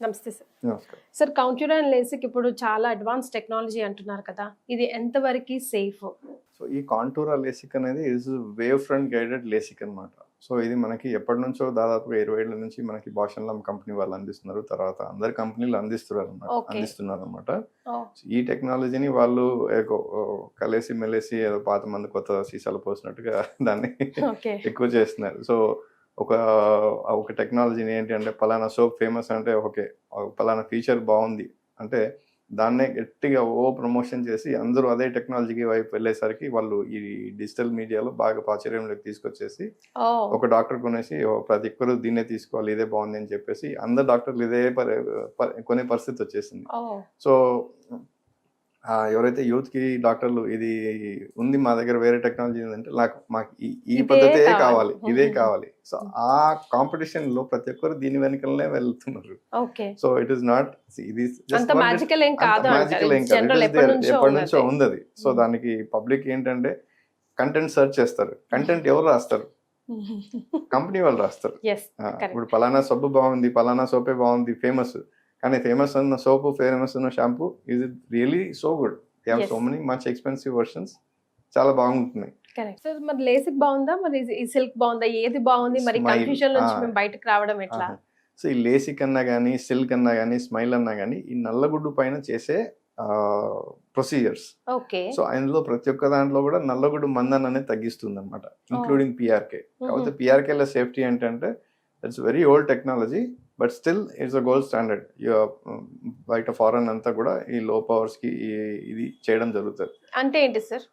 నమస్తే సార్. నమస్కారం. Sir counter and LASIK ఇప్పుడు చాలా అడ్వాన్స్ టెక్నాలజీ అంటున్నారు కదా, ఇది ఎంతవరకు సేఫ్? సో ఈ కాంటూరా లేసిక్ అనేది is wave front guided LASIK అనమాట. సో ఇది మనకి ఎప్పటి నుంచో దాదాపుగా 20 ఏళ్ల నుంచి మనకి బాషన్లామ్ కంపెనీ వాళ్ళు అందిస్తున్నారు. తర్వాత అందరు కంపెనీలు అందిస్తున్నారు అనమాట. ఈ టెక్నాలజీని వాళ్ళు కలిసి మెలిసి ఏదో పాత మంది కొత్త సీసాలు పోసినట్టుగా దాన్ని ఎక్కువ చేస్తున్నారు. సో ఒక టెక్నాలజీని ఏంటి అంటే పలానా సోప్ ఫేమస్ అంటే ఓకే, పలానా ఫీచర్ బాగుంది అంటే దాన్నే గట్టిగా ప్రమోషన్ చేసి అందరూ అదే టెక్నాలజీకి వైపు వెళ్ళేసరికి వాళ్ళు ఈ డిజిటల్ మీడియాలో బాగా ప్రాచుర్యంలోకి తీసుకొచ్చేసి ఒక డాక్టర్ కొనేసి ప్రతి ఒక్కరు దీన్నే తీసుకోవాలి, ఇదే బాగుంది అని చెప్పేసి అందరు డాక్టర్లు ఇదే కొనే పరిస్థితి వచ్చేసింది. సో ఎవరైతే యూత్ కి డాక్టర్లు ఇది ఉంది మా దగ్గర వేరే టెక్నాలజీ ఉందంటే మాకు ఈ పద్ధతే కావాలి, ఇదే కావాలి. సో ఆ కాంపిటీషన్ లో ప్రతి ఒక్కరు దీని వెనకలనే వెళ్తున్నారు. సో ఇట్ ఈస్ నాట్ ఇది మ్యాజికల్ ఏం కాదు, ఎప్పటి నుంచో ఉంది అది. సో దానికి పబ్లిక్ ఏంటంటే కంటెంట్ సెర్చ్ చేస్తారు. కంటెంట్ ఎవరు రాస్తారు? కంపెనీ వాళ్ళు రాస్తారు. ఇప్పుడు పలానా సబ్బు బాగుంది, పలానా సోపే బాగుంది, ఫేమస్. కానీ ఫేమస్ ఉన్న సోపు, ఫేమస్ ఉన్న shampoo, is it really so good? They have so many much expensive versions, చాలా బాగుంటున్నాయి. Correct sir. మరి లేసిక్ బాగుందా, మరి ఈ సిల్క్ బాగుందా, ఏది బాగుంది? మరి కన్ఫ్యూజన్ నుంచి మేము బయటకు రావడం ఎట్లా? సో ఈ లేసిక్ అన్నా కానీ, సిల్క్ అన్నా కానీ, స్మైల్ అన్నా కానీ ఈ నల్లగుడ్డు పైన చేసే ప్రొసీజర్స్. సో అందులో ప్రతి ఒక్క దాంట్లో కూడా నల్లగుడ్డు మందన్ అనేది తగ్గిస్తుంది అనమాట, ఇంక్లూడింగ్ పిఆర్కే. కాకపోతే పిఆర్కేలో సేఫ్టీ ఏంటంటే it's very old technology, but still it's a gold standard. బయట ఫారెన్ అంతా కూడా ఈ లో పవర్స్ కి ఇది చేయడం జరుగుతుంది. అంటే ఏంటి సార్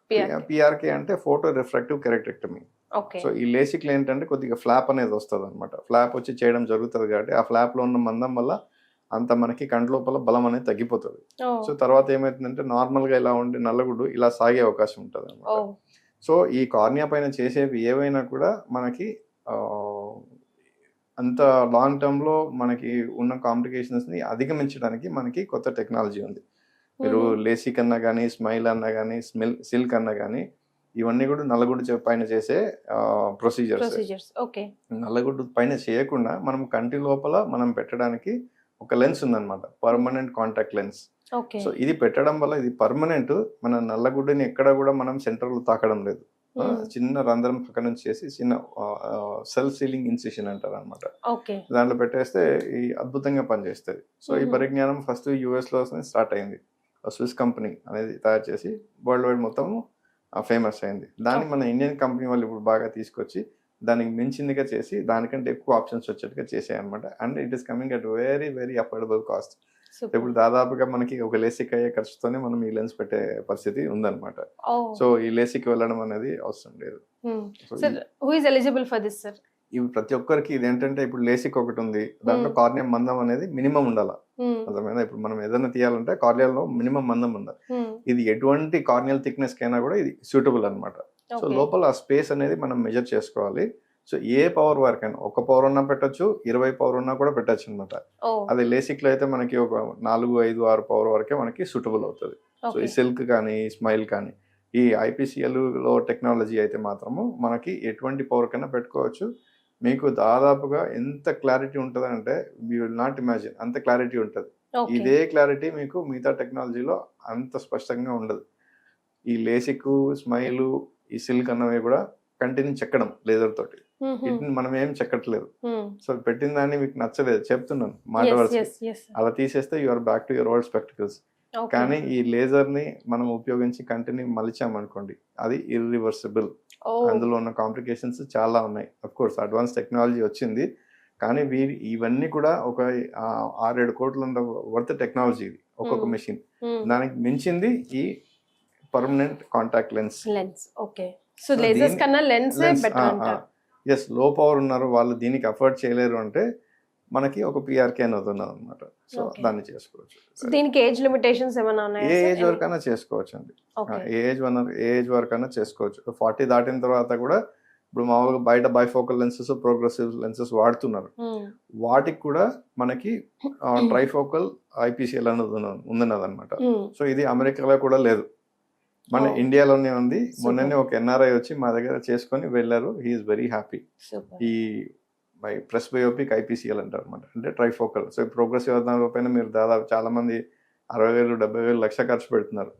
పిఆర్కే? అంటే ఫోటో రిఫ్రాక్టివ్ కెరటెక్టమీ. సో ఈ లేసిక్ లో ఏంటంటే కొద్దిగా ఫ్లాప్ అనేది వస్తుంది అనమాట. ఫ్లాప్ వచ్చి చేయడం జరుగుతుంది కాబట్టి ఆ ఫ్లాప్ లో ఉన్న మందం వల్ల అంత మనకి కంటి లోపల బలం అనేది తగ్గిపోతుంది. సో తర్వాత ఏమైతుందంటే నార్మల్ గా ఇలా ఉండి నల్లగుడ్డు ఇలా సాగే అవకాశం ఉంటుంది అనమాట. సో ఈ కార్నియా పైన చేసేవి ఏవైనా కూడా మనకి అంత లాంగ్ టర్మ్ లో మనకి ఉన్న కాంప్లికేషన్స్ ని అధిగమించడానికి మనకి కొత్త టెక్నాలజీ ఉంది. మీరు లేసిక్ అన్నా కానీ, స్మైల్ అన్నా కానీ, సిల్క్ అన్నా కానీ, ఇవన్నీ కూడా నల్లగుడ్డు పైన చేసే ప్రొసీజర్స్. నల్లగుడ్డు పైన చేయకుండా మనం కంటి లోపల మనం పెట్టడానికి ఒక లెన్స్ ఉందన్నమాట, పర్మనెంట్ కాంటాక్ట్ లెన్స్. సో ఇది పెట్టడం వల్ల ఇది పర్మనెంట్, మన నల్లగుడ్డుని ఎక్కడ కూడా మనం సెంటర్ లో తాకడం లేదు. చిన్న రంధ్రం పక్క నుంచి చేసి చిన్న సెల్ఫ్ సీలింగ్ ఇన్సిషన్ అంటారు అనమాట. దాంట్లో పెట్టేస్తే ఈ అద్భుతంగా పనిచేస్తుంది. సో ఈ పరిజ్ఞానం ఫస్ట్ యుఎస్ లో స్టార్ట్ అయింది. స్విస్ కంపెనీ అనేది తయారు చేసి వరల్డ్ వైడ్ మొత్తం ఫేమస్ అయింది. దాన్ని మన ఇండియన్ కంపెనీ వాళ్ళు ఇప్పుడు బాగా తీసుకొచ్చి దానికి మించిందిగా చేసి దానికంటే ఎక్కువ ఆప్షన్స్ వచ్చేట్టుగా చేసాయన్నమాట. And it is coming at very very affordable cost. ఇప్పుడు దాదాపుగా మనకి ఒక లేసిక్ అయ్యే ఖర్చుతోనే మనం ఈ లెన్స్ పెట్టే పరిస్థితి ఉందన్నమాట. సో ఈ లేసిక్ వెళ్ళడం అనేది అవసరం లేదు. ఇవి ప్రతి ఒక్కరికి ఇది ఏంటంటే ఇప్పుడు లేసిక్ ఒకటి ఉంది, దాంట్లో కార్నియం మందం అనేది మినిమం ఉండాలి. అర్థమైనా? ఇప్పుడు మనం ఏదైనా తీయాలంటే కార్నియాలో మినిమం మందం ఉండాలి. ఇది ఎటువంటి కార్నియల్ థిక్నెస్ కైనా కూడా ఇది సూటబుల్ అనమాట. సో లోపల ఆ స్పేస్ అనేది మనం మెజర్ చేసుకోవాలి. సో ఏ పవర్ వరకైనా, 1 పవర్ ఉన్నా పెట్టచ్చు, 20 పవర్ ఉన్నా కూడా పెట్టచ్చు అనమాట. అదే లేసిక్ లో అయితే మనకి ఒక 4, 5, 6 పవర్ వరకే మనకి సూటబుల్ అవుతుంది. సో ఈ సిల్క్ కానీ, స్మైల్ కానీ, ఈ ఐపీసీఎల్ లో టెక్నాలజీ అయితే మాత్రము మనకి ఎటువంటి పవర్ కైనా పెట్టుకోవచ్చు. మీకు దాదాపుగా ఎంత క్లారిటీ ఉంటుంది అంటే యూ విల్ నాట్ ఇమాజిన్, అంత క్లారిటీ ఉంటుంది. ఇదే క్లారిటీ మీకు మిగతా టెక్నాలజీలో అంత స్పష్టంగా ఉండదు. ఈ లేసిక్, స్మైల్, ఈ సిల్క్ అన్నవి కూడా కంటిని చెక్కడం లేజర్ తోటి, వీటిని మనం ఏం చెక్కట్లేదు. సో పెట్టిన దాన్ని మీకు నచ్చలేదు చెప్తున్నాను మాట వరుస, అలా తీసేస్తే you're back to your old spectacles. కానీ ఈ లేజర్ ని మనం ఉపయోగించి కంటిని మలిచామనుకోండి, అది ఇర్రివర్సిబుల్. అందులో ఉన్న కాంప్లికేషన్స్ చాలా ఉన్నాయి. అఫ్ కోర్స్ అడ్వాన్స్ టెక్నాలజీ వచ్చింది, కానీ ఇవన్నీ కూడా ఒక 6-7 కోట్ల వర్త్ టెక్నాలజీ ఇది ఒక్కొక్క మెషిన్. దానికి మించింది ఈ permanent contact lens. So lasers కన్నా లెన్సే బెటర్ అంటారు. ఎస్, లో పవర్ ఉన్నారు వాళ్ళు దీనికి అఫోర్డ్ చేయలేరు అంటే మనకి ఒక పిఆర్కే అని అవుతున్నారు అనమాట. సో దాన్ని చేసుకోవచ్చు. దీనికి ఏజ్ లిమిటేషన్స్ ఏమైనా ఉన్నాయా? ఏ ఏజ్ వరకైనా చేసుకోవచ్చు అండి. ఏ ఏజ్ వరకైనా చేసుకోవచ్చు. 40 దాటిన తర్వాత కూడా ఇప్పుడు మామూలుగా బయట బైఫోకల్ లెన్సెస్, ప్రోగ్రెసివ్ లెన్సెస్ వాడుతున్నారు. వాటికి కూడా మనకి ట్రైఫోకల్ ఐపీసీఎల్ అనేది ఉందన్నది అనమాట. సో ఇది అమెరికాలో కూడా లేదు, మన ఇండియాలోనే ఉంది. మొన్ననే ఒక ఎన్ఆర్ఐ వచ్చి మా దగ్గర చేసుకొని వెళ్ళారు. He is very happy. ఈ ప్రెస్బయోపిక్ ఐపీసీఎల్ అంటారు అనమాట, అంటే ట్రైఫోకల్. సో ప్రోగ్రెసివ్ అర్థం పైన మీరు దాదాపు చాలా మంది 60,000 70,000 లక్ష ఖర్చు పెడుతున్నారు.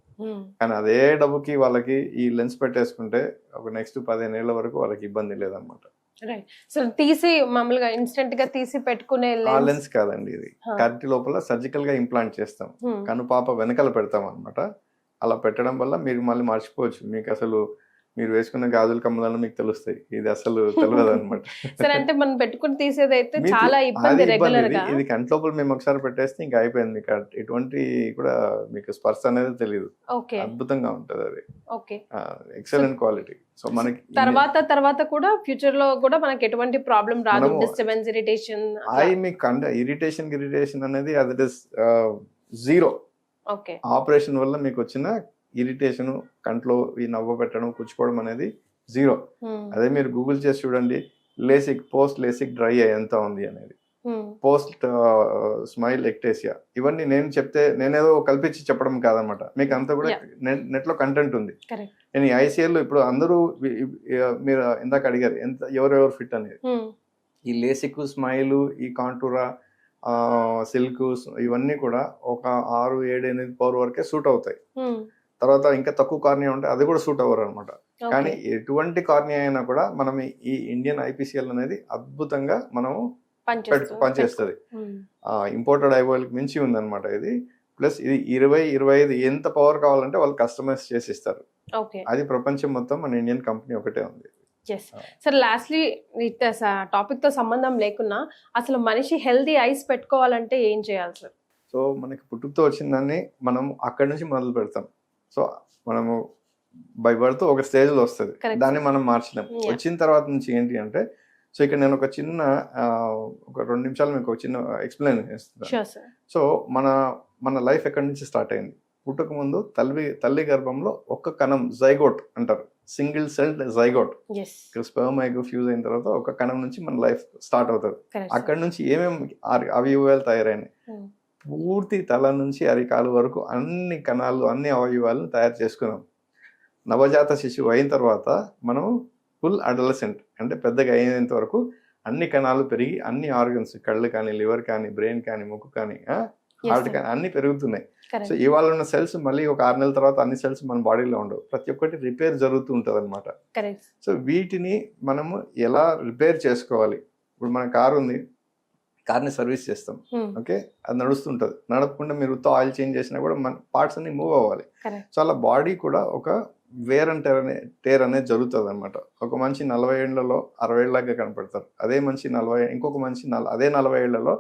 కానీ అదే డబ్బుకి వాళ్ళకి ఈ లెన్స్ పెట్టేసుకుంటే ఒక నెక్స్ట్ 15 ఏళ్ల వరకు వాళ్ళకి ఇబ్బంది లేదనమాట. రైట్. సో తీసి మామూలుగా ఇన్స్టెంట్ గా తీసి పెట్టుకునే ఆ లెన్స్ కాదండి, ఇది కంటి లోపల సర్జికల్ గా ఇంప్లాంట్ చేస్తాం, కనుపాప వెనకాల పెడతాం అనమాట. అలా పెట్టడం వల్ల మీరు మళ్ళీ మర్చిపోవచ్చు, మీకు అసలు మీరు వేసుకున్న గాజుల కమ్మలను మీకు తెలుస్తాయి, ఇది అసలు తెలియదు అనమాట. సరే, అంటే మనం పెట్టుకుని తీసేది అయితే చాలా ఇబ్బంది రెగ్యులర్ గా. ఇది కంటి లోపల మేము ఒకసారి పెట్టేస్తే ఇంకా అయిపోయింది, మీకు ఎటువంటి కూడా మీకు స్పర్శ అనేది తెలియదు. అద్భుతంగా ఉంటది అది. Okay, excellent quality. సో మనకి తర్వాత కూడా ఫ్యూచర్ లో కూడా మనకి ఎటువంటి ప్రాబ్లం రాదు, డిస్టర్బెన్స్, ఇరిటేషన్. మీకు ఇరిటేషన్ అనేది అది జీరో. ఓకే, ఆపరేషన్ వల్ల మీకు వచ్చిన ఇరిటేషన్, కంట్లో ఈ నవ్వ పెట్టడం, కూర్చుకోవడం అనేది జీరో. అదే మీరు గూగుల్ చేసి చూడండి, LASIK post LASIK dry eye ఎంత ఉంది అనేది, పోస్ట్ స్మైల్ ఎక్టేసియా, ఇవన్నీ నేనేదో కల్పించి చెప్పడం కాదనమాట, మీకు అంతా కూడా నెట్ లో కంటెంట్ ఉంది. నేను ఈ ఐసీఎల్ ఇప్పుడు అందరూ మీరు ఇందాక అడిగారు ఎవరెవరు ఫిట్ అనేది, ఈ లేసిక్, స్మైల్, ఈ కాంటూరా, సిల్క్, ఇవన్నీ కూడా ఒక 6, 7, 8 పవర్ వరకే సూట్ అవుతాయి. తర్వాత ఇంకా తక్కువ కార్నియా ఉంటే అది కూడా సూట్ అవ్వరు అనమాట. కానీ ఎటువంటి కార్నియా అయినా కూడా మనం ఈ ఇండియన్ ఐపీసీఎల్ అనేది అద్భుతంగా మనము పనిచేస్తుంది. ఇంపోర్టెడ్ ఐఓఎల్ మించి ఉందన్నమాట ఇది. ప్లస్ ఇది 20-25 ఎంత పవర్ కావాలంటే వాళ్ళు కస్టమైజ్ చేసి ఇస్తారు. అది ప్రపంచం మొత్తం మన ఇండియన్ కంపెనీ ఒకటే ఉంది. సార్, లాస్ట్లీ టాపిక్ తో సంబంధం లేకున్నా అసలు మనిషి హెల్దీ ఐస్ పెట్టుకోవాలంటే ఏం చేయాలి సార్? సో మనకి పుట్టుకతో వచ్చిందని మనం అక్కడి నుంచి మొదలు పెడతాం. సో మనము బై బర్త్ ఒక స్టేజ్ లో వస్తుంది, దాన్ని మనం మార్చలేం. వచ్చిన తర్వాత నుంచి ఏంటి అంటే, సో ఇక్కడ నేను ఒక 2 నిమిషాలు మీకు ఒక చిన్న ఎక్స్ప్లెయిన్ చేస్తాను. సో మన లైఫ్ ఎక్కడి నుంచి స్టార్ట్ అయింది? పుట్టక ముందు తల్లి గర్భంలో ఒక కణం, జైగోట్ అంటారు, single celled zygote. Sperm egg fuse అయిన తర్వాత ఒక కణం నుంచి మన లైఫ్ స్టార్ట్ అవుతుంది. అక్కడి నుంచి ఏమేమి అవయవాలు తయారైనాయి, పూర్తి తల నుంచి అరికాలు వరకు అన్ని కణాలు, అన్ని అవయవాలను తయారు చేసుకున్నాం. నవజాత శిశువు అయిన తర్వాత మనం ఫుల్ అడలసెంట్, అంటే పెద్దగా అయినంత వరకు అన్ని కణాలు పెరిగి అన్ని ఆర్గన్స్, కళ్ళు కానీ, లివర్ కానీ, బ్రెయిన్ కానీ, ముక్కు కానీ, హార్ట్ కానీ అన్ని పెరుగుతున్నాయి. సో ఇవాళ ఉన్న సెల్స్ మళ్ళీ ఒక 6 నెలల తర్వాత అన్ని సెల్స్ మన బాడీలో ఉండవు, ప్రతి ఒక్కటి రిపేర్ జరుగుతూ ఉంటుంది అనమాట. సో వీటిని మనము ఎలా రిపేర్ చేసుకోవాలి? ఇప్పుడు మన కారు ఉంది, కార్ని సర్వీస్ చేస్తాం, ఓకే, అది నడుస్తుంటది. నడపకుండా మీరు ఆయిల్ చేంజ్ చేసినా కూడా మన పార్ట్స్ అన్ని మూవ్ అవ్వాలి. సో అలా బాడీ కూడా ఒక వేర్ అండ్ టేర్ అనేది జరుగుతుంది అనమాట. ఒక మనిషి 40 ఏళ్లలో 60 ఏళ్ళగా కనపడతారు, అదే మనిషి ఇంకొక మనిషి అదే 40 ఏళ్లలో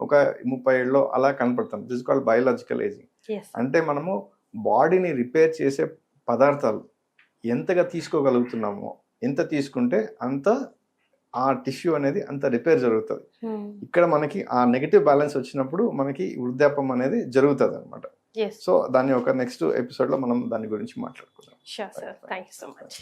ఒక 30 ఏళ్ళలో అలా కనపడతాం. This called biological ageing. అంటే మనము బాడీని రిపేర్ చేసే పదార్థాలు ఎంతగా తీసుకోగలుగుతున్నామో, ఎంత తీసుకుంటే అంత ఆ టిష్యూ అనేది అంత రిపేర్ జరుగుతుంది. ఇక్కడ మనకి ఆ నెగటివ్ బ్యాలెన్స్ వచ్చినప్పుడు మనకి వృద్ధాప్యం అనేది జరుగుతుంది అనమాట. సో దాన్ని ఒక నెక్స్ట్ ఎపిసోడ్ లో మనం దాని గురించి మాట్లాడుకుందాం. Sure, sir. Thank you so much.